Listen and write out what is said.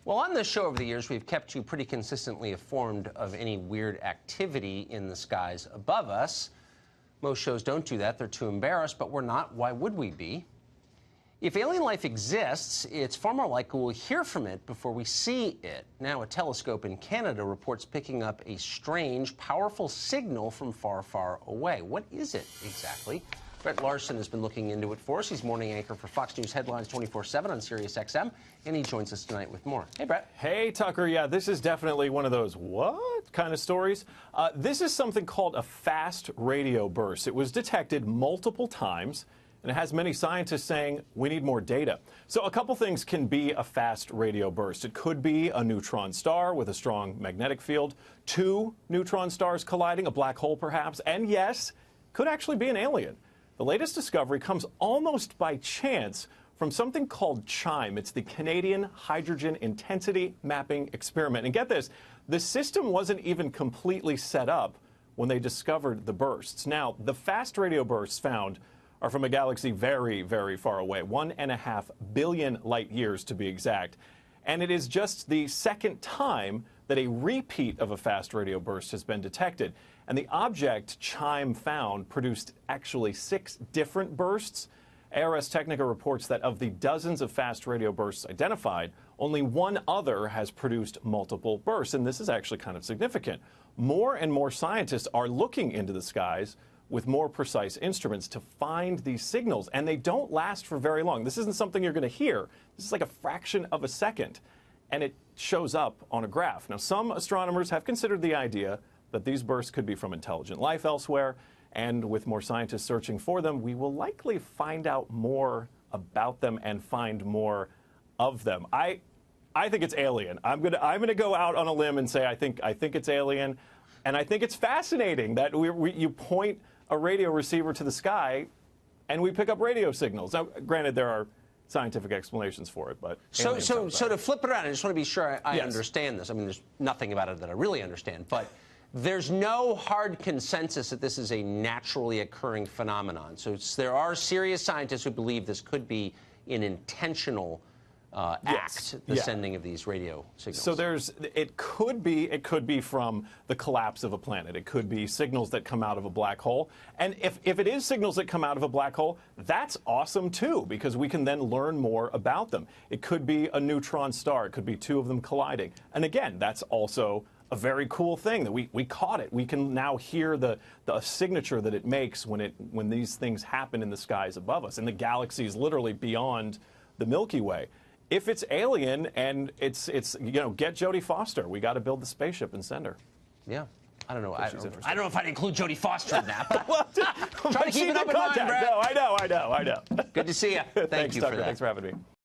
Well, on this show over the years, we've kept you pretty consistently informed of any weird activity in the skies above us. Most shows don't do that. They're too embarrassed, but we're not. Why would we be? If alien life exists, it's far more likely we'll hear from it before we see it. Now, a telescope in Canada reports picking up a strange, powerful signal from far, far away. What is it exactly? Brett Larson has been looking into it for us. He's morning anchor for Fox News Headlines 24/7 on Sirius XM, and he joins us tonight with more. Hey, Brett. Hey, Tucker. Yeah, this is definitely one of those what kind of stories. This is something called a fast radio burst. It was detected multiple times, and it has many scientists saying we need more data. So a couple things can be a fast radio burst. It could be a neutron star with a strong magnetic field, two neutron stars colliding, a black hole perhaps, and yes, could actually be an alien. The latest discovery comes almost by chance from something called CHIME. It's the Canadian Hydrogen Intensity Mapping Experiment. And get this, the system wasn't even completely set up when they discovered the bursts. Now, the fast radio bursts found are from a galaxy very, very far away, 1.5 billion light years to be exact. And it is just the second time that a repeat of a fast radio burst has been detected. And the object CHIME found produced actually 6 different bursts. ARS Technica reports that of the dozens of fast radio bursts identified, only one other has produced multiple bursts. And this is actually kind of significant. More and more scientists are looking into the skies with more precise instruments to find these signals. And they don't last for very long. This isn't something you're going to hear. This is like a fraction of a second. And it shows up on a graph. Now, some astronomers have considered the idea that these bursts could be from intelligent life elsewhere, and with more scientists searching for them, we will likely find out more about them and find more of them. I think it's alien. I'm gonna go out on a limb and say I think it's alien, and I think it's fascinating that you point a radio receiver to the sky, and we pick up radio signals. Now, granted, there are scientific explanations for it, but so to flip it around, I just want to be sure I understand this. I mean, there's nothing about it that I really understand, but there's no hard consensus that this is a naturally occurring phenomenon. So there are serious scientists who believe this could be an intentional act, the sending of these radio signals. So it could be from the collapse of a planet. It could be signals that come out of a black hole. And if it is signals that come out of a black hole, that's awesome too, because we can then learn more about them. It could be a neutron star. It could be 2 of them colliding. And again, that's also a very cool thing that we caught it. We can now hear the signature that it makes when these things happen in the skies above us, and the galaxy is literally beyond the Milky Way. If it's alien and it's get Jodie Foster. We got to build the spaceship and send her. Yeah. I don't know. I don't know if I'd include Jodie Foster in that. But well, try to keep an open mind, Brett. No, I know. Good to see you. Thanks, you Tucker. for that. Thanks for having me.